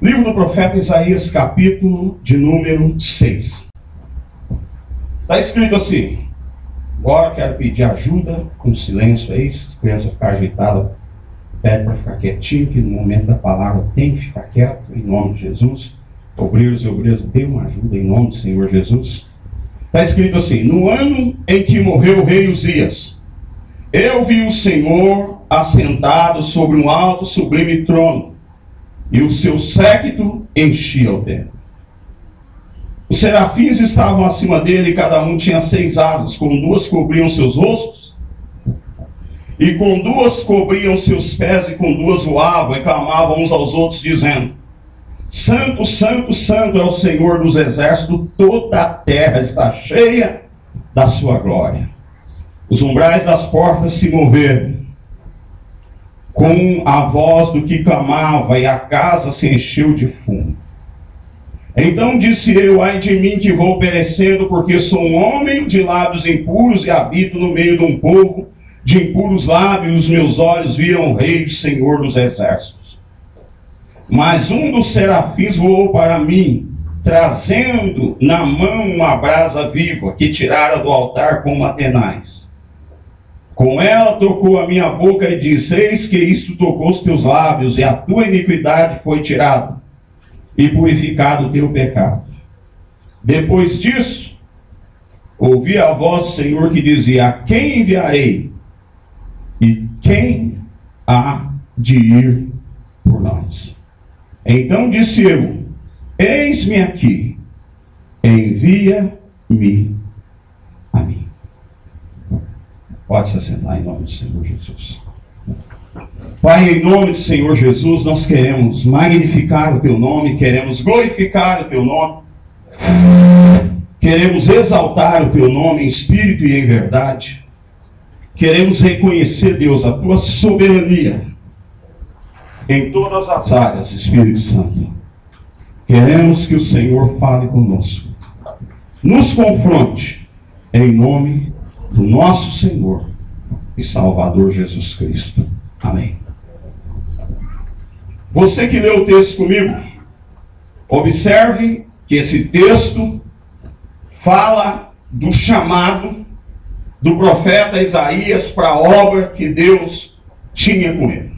Livro do profeta Isaías, capítulo de número 6. Está escrito assim. Agora quero pedir ajuda, com silêncio aí, se a criança ficar agitada, pede para ficar quietinho, que no momento da palavra tem que ficar quieto, em nome de Jesus. Obreiros e obreiras, dê uma ajuda em nome do Senhor Jesus. Está escrito assim: no ano em que morreu o rei Uzias, eu vi o Senhor assentado sobre um alto sublime trono, e o seu séquito enchia o templo. Os serafins estavam acima dele, e cada um tinha 6 asas, com 2 cobriam seus rostos, e com 2 cobriam seus pés, e com 2 voavam, e clamavam uns aos outros, dizendo: Santo, Santo, Santo é o Senhor dos exércitos, toda a terra está cheia da sua glória. Os umbrais das portas se moveram com a voz do que clamava, e a casa se encheu de fumo. Então disse eu: ai de mim, que vou perecendo, porque sou um homem de lábios impuros e habito no meio de um povo de impuros lábios. Os meus olhos viram o Rei, o Senhor dos exércitos. Mas um dos serafins voou para mim, trazendo na mão uma brasa viva, que tirara do altar com uma tenaz. Com ela tocou a minha boca e disse: eis que isto tocou os teus lábios, e a tua iniquidade foi tirada, e purificado o teu pecado. Depois disso, ouvi a voz do Senhor que dizia: a quem enviarei? E quem há de ir por nós? Então disse eu: eis-me aqui, envia-me a mim. Pode se assentar em nome do Senhor Jesus. Pai, em nome do Senhor Jesus, nós queremos magnificar o teu nome, queremos glorificar o teu nome, queremos exaltar o teu nome em espírito e em verdade. Queremos reconhecer, Deus, a tua soberania em todas as áreas, Espírito Santo. Queremos que o Senhor fale conosco, nos confronte, em nome do nosso Senhor e Salvador Jesus Cristo. Amém. Você que leu o texto comigo, observe que esse texto fala do chamado do profeta Isaías para a obra que Deus tinha com ele.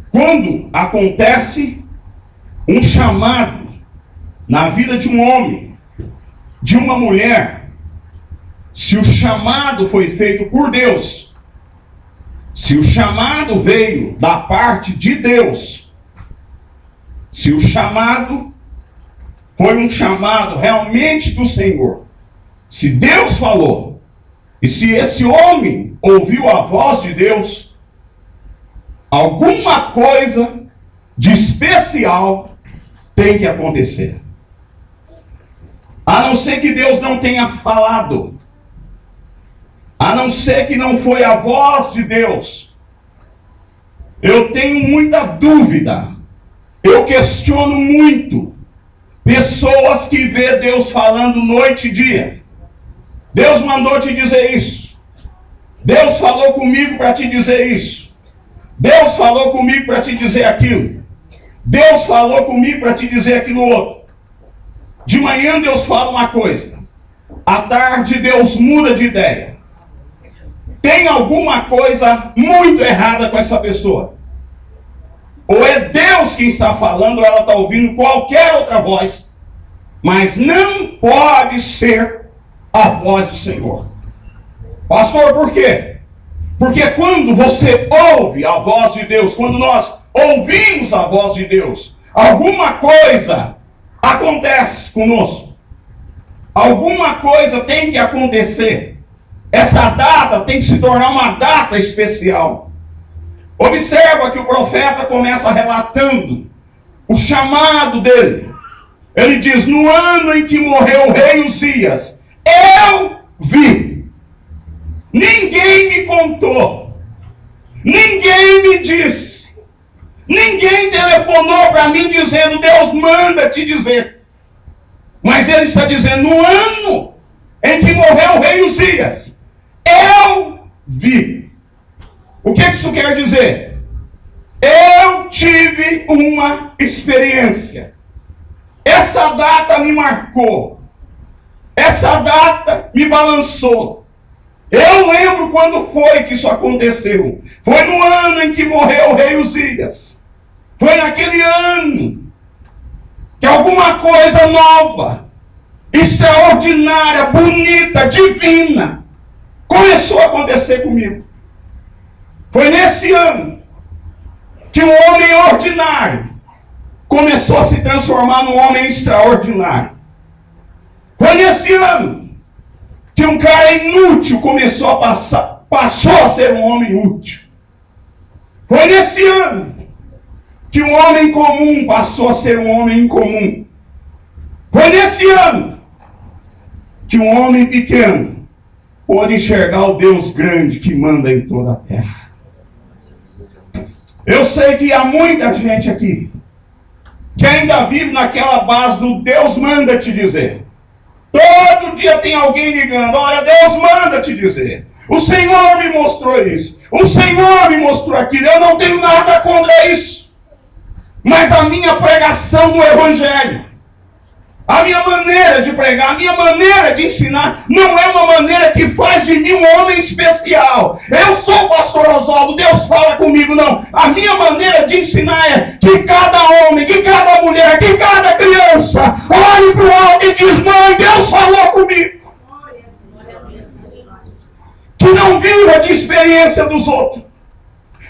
Quando acontece um chamado na vida de um homem, de uma mulher, se o chamado foi feito por Deus, se o chamado veio da parte de Deus, se o chamado foi um chamado realmente do Senhor, se Deus falou, e se esse homem ouviu a voz de Deus, alguma coisa de especial tem que acontecer. A não ser que Deus não tenha falado, a não ser que não foi a voz de Deus, eu tenho muita dúvida, eu questiono muito pessoas que vê Deus falando noite e dia. Deus mandou te dizer isso, Deus falou comigo para te dizer isso, Deus falou comigo para te dizer aquilo, Deus falou comigo para te dizer aquilo outro. De manhã Deus fala uma coisa, à tarde Deus muda de ideia. Tem alguma coisa muito errada com essa pessoa. Ou é Deus quem está falando, ou ela está ouvindo qualquer outra voz, mas não pode ser a voz do Senhor. Pastor, por quê? Porque quando você ouve a voz de Deus, quando nós ouvimos a voz de Deus, alguma coisa acontece conosco. Alguma coisa tem que acontecer. Essa data tem que se tornar uma data especial. Observa que o profeta começa relatando o chamado dele. Ele diz: no ano em que morreu o rei Uzias, eu vi. Ninguém me contou, ninguém me disse, ninguém telefonou para mim dizendo: Deus manda te dizer. Mas ele está dizendo: no ano em que morreu o rei Uzias, eu vi. O que isso quer dizer? Eu tive uma experiência. Essa data me marcou. Essa data me balançou. Eu lembro quando foi que isso aconteceu. Foi no ano em que morreu o rei Uzias. Foi naquele ano que alguma coisa nova, extraordinária, bonita, divina, começou a acontecer comigo. Foi nesse ano que um homem ordinário começou a se transformar num homem extraordinário. Foi nesse ano que um cara inútil passou a ser um homem útil. Foi nesse ano que um homem comum passou a ser um homem incomum. Foi nesse ano que um homem pequeno pôde enxergar o Deus grande que manda em toda a terra. Eu sei que há muita gente aqui que ainda vive naquela base do Deus manda te dizer. Todo dia tem alguém ligando, olha, Deus manda te dizer. O Senhor me mostrou isso. O Senhor me mostrou aquilo. Eu não tenho nada contra isso. Mas a minha pregação do Evangelho, a minha maneira de pregar, a minha maneira de ensinar, não é uma maneira que faz de mim um homem especial. Eu sou o pastor Oswaldo, Deus fala comigo, não. A minha maneira de ensinar é que cada homem, que cada mulher, que cada criança olhe para o alto e diz, mãe, Deus falou comigo. Que não viva de experiência dos outros.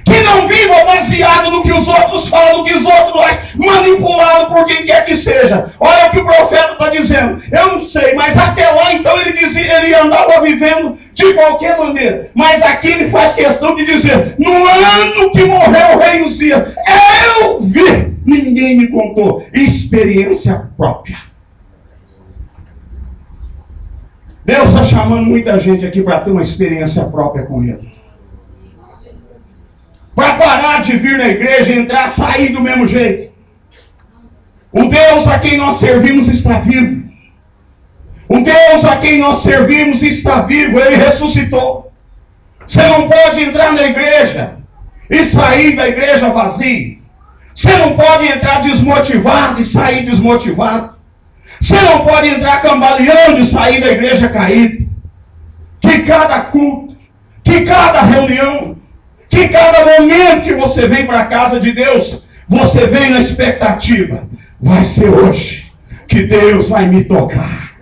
Que não viva baseado no que os outros falam, no que os outros acham, manipulado por quem quer que seja. Olha o que o profeta está dizendo. Eu não sei, mas até lá então ele dizia, ele andava vivendo de qualquer maneira. Mas aqui ele faz questão de dizer, no ano que morreu o rei Uzias, eu vi, ninguém me contou. Experiência própria. Deus está chamando muita gente aqui para ter uma experiência própria com Ele. Para parar de vir na igreja, entrar, sair do mesmo jeito. O Deus a quem nós servimos está vivo. O Deus a quem nós servimos está vivo. Ele ressuscitou. Você não pode entrar na igreja e sair da igreja vazio. Você não pode entrar desmotivado e sair desmotivado. Você não pode entrar cambaleando e sair da igreja caído. Que cada culto, que cada reunião, que cada momento que você vem para a casa de Deus, você vem na expectativa. Vai ser hoje que Deus vai me tocar.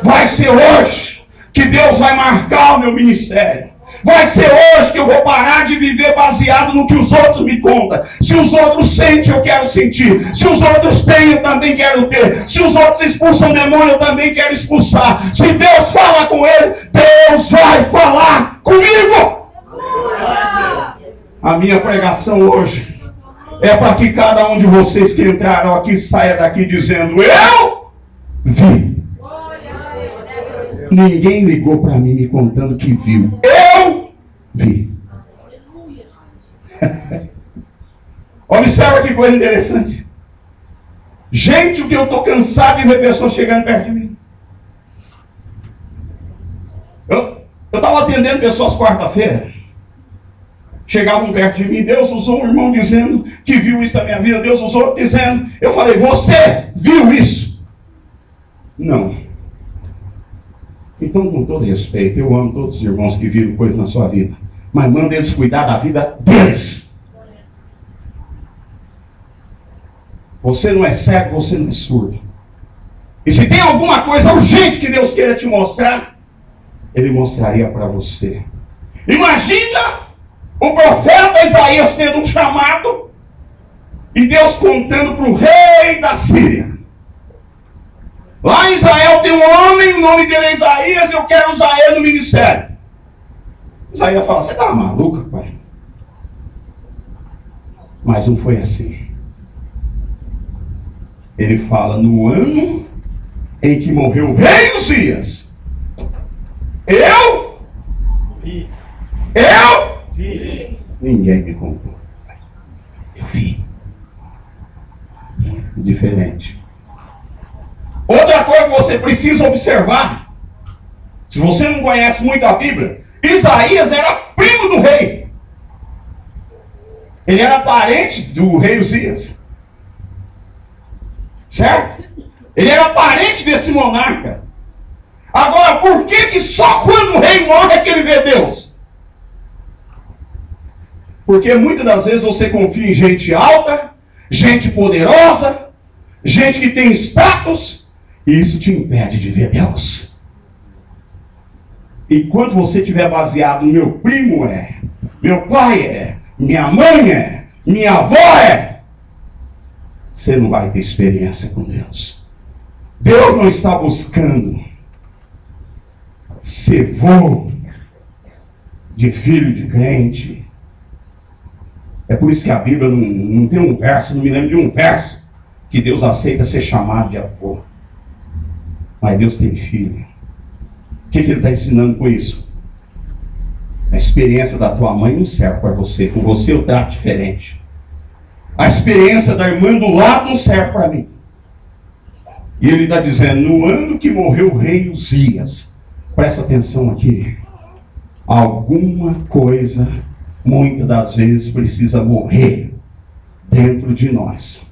Vai ser hoje que Deus vai marcar o meu ministério. Vai ser hoje que eu vou parar de viver baseado no que os outros me contam. Se os outros sentem, eu quero sentir. Se os outros têm, eu também quero ter. Se os outros expulsam demônio, eu também quero expulsar. Se Deus fala com ele, Deus vai falar comigo. A minha pregação hoje é para que cada um de vocês que entraram aqui saia daqui dizendo, eu vi. Ninguém ligou para mim me contando que viu. Eu vi. Observa que coisa interessante. Gente, o que eu estou cansado de ver pessoas chegando perto de mim. Eu estava atendendo pessoas quarta-feira. Chegavam perto de mim, Deus usou um irmão dizendo que viu isso na minha vida, Deus usou outro dizendo, eu falei, você viu isso? Não. Então, com todo respeito, eu amo todos os irmãos que viram coisas na sua vida, mas manda eles cuidar da vida deles. Você não é cego, você não é surdo. E se tem alguma coisa urgente que Deus queira te mostrar, Ele mostraria para você. Imagina o profeta Isaías tendo um chamado e Deus contando para o rei da Síria. Lá em Israel tem um homem, o nome dele é Isaías, eu quero usar ele no ministério. Isaías fala, você está maluco, pai? Mas não foi assim. Ele fala, no ano em que morreu o rei Uzias, eu vi. Ninguém me contou. Eu vi. Diferente. Outra coisa que você precisa observar, se você não conhece muito a Bíblia, Isaías era primo do rei. Ele era parente do rei Uzias. Certo? Ele era parente desse monarca. Agora, por que só quando o rei morre é que ele vê Deus? Porque muitas das vezes você confia em gente alta, gente poderosa, gente que tem status, e isso te impede de ver Deus. Enquanto você estiver baseado no meu primo meu pai minha mãe minha avó você não vai ter experiência com Deus. Deus não está buscando ser vô de filho de crente. É por isso que a Bíblia não tem um verso, não me lembro de um verso, que Deus aceita ser chamado de avô. Mas Deus tem filho. O que ele está ensinando com isso? A experiência da tua mãe não serve para você. Com você eu trato diferente. A experiência da irmã do lado não serve para mim. E ele está dizendo, no ano que morreu o rei Uzias, presta atenção aqui, alguma coisa, muitas das vezes, precisa morrer dentro de nós,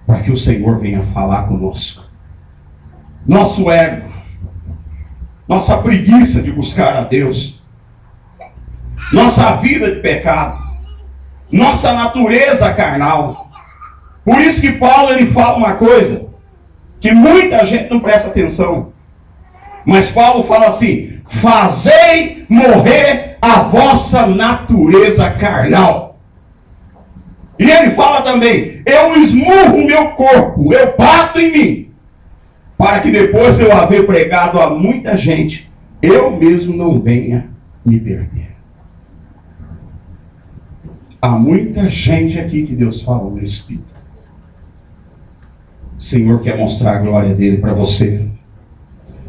para que o Senhor venha falar conosco. Nosso ego, nossa preguiça de buscar a Deus, nossa vida de pecado, nossa natureza carnal. Por isso que Paulo ele fala uma coisa que muita gente não presta atenção. Mas Paulo fala assim: fazei morrer a vossa natureza carnal. E ele fala também: eu esmurro o meu corpo, eu bato em mim, para que depois de eu haver pregado a muita gente, eu mesmo não venha me perder. Há muita gente aqui que Deus fala no Espírito. O Senhor quer mostrar a glória dele para você.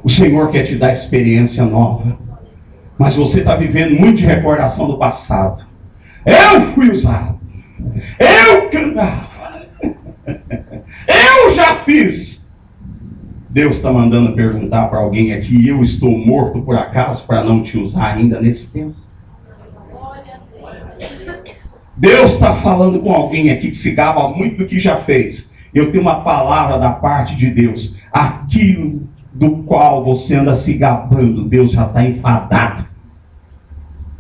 O Senhor quer te dar experiência nova. Mas você está vivendo muito de recordação do passado. Eu fui usado. Eu cantava. Eu já fiz. Deus está mandando perguntar para alguém aqui: eu estou morto por acaso para não te usar ainda nesse tempo? Deus está falando com alguém aqui que se gaba muito do que já fez. Eu tenho uma palavra da parte de Deus. Aquilo do qual você anda se gabando, Deus já está enfadado.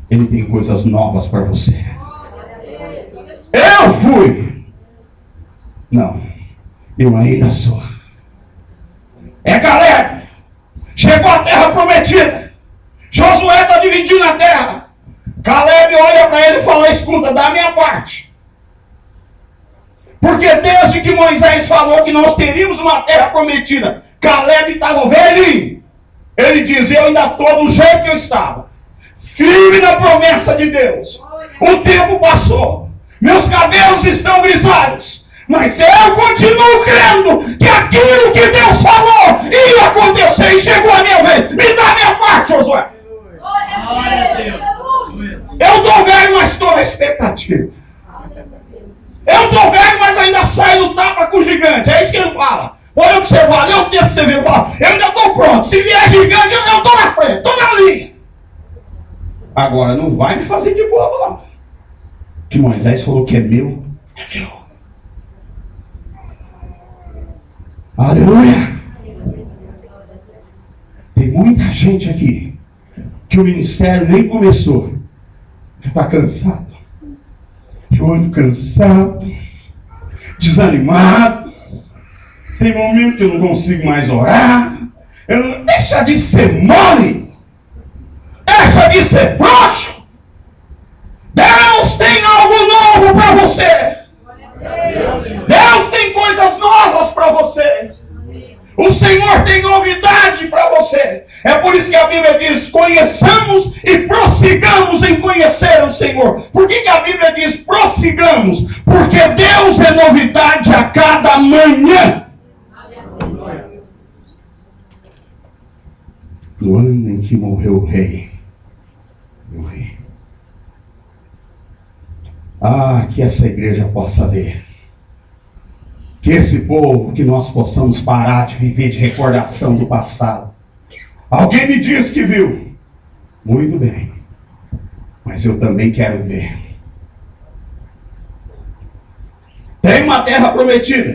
Ele tem coisas novas para você. Eu fui. Não, eu ainda sou. Caleb. Chegou a terra prometida. Josué está dividindo a terra. Caleb olha para ele e fala: escuta, da minha parte. Porque desde que Moisés falou que nós teríamos uma terra prometida, Caleb estava velhinho. Ele diz: eu ainda estou do jeito que eu estava, firme na promessa de Deus. O tempo passou, meus cabelos estão grisalhos, mas eu continuo crendo que aquilo que Deus falou ia acontecer, e chegou a minha vez. Me dá a minha parte, Josué. Glória a Deus. Eu estou velho, mas estou na expectativa. Eu estou velho, mas ainda saio no tapa com o gigante. É isso que ele fala. Pode observar, lê o texto que você viu. Fala: eu ainda estou pronto. Se vier gigante, eu estou na frente, estou na linha. Agora, não vai me fazer de bobo, não. Que Moisés falou que é meu, é meu. Aleluia. Tem muita gente aqui que o ministério nem começou, está cansado. Eu ando cansado, desanimado. Tem momento que eu não consigo mais orar. Deixa de ser mole. Deixa de ser frouxo. Deus tem algo novo para você. Deus tem coisas novas para você. O Senhor tem novidade para você. É por isso que a Bíblia diz: conheçamos e prossigamos em conhecer o Senhor. Por que a Bíblia diz prossigamos? Porque Deus é novidade a cada manhã. No ano em que morreu o rei, que essa igreja possa ver. Que esse povo, que nós possamos parar de viver de recordação do passado. Alguém me disse que viu. Muito bem. Mas eu também quero ver. Tem uma terra prometida.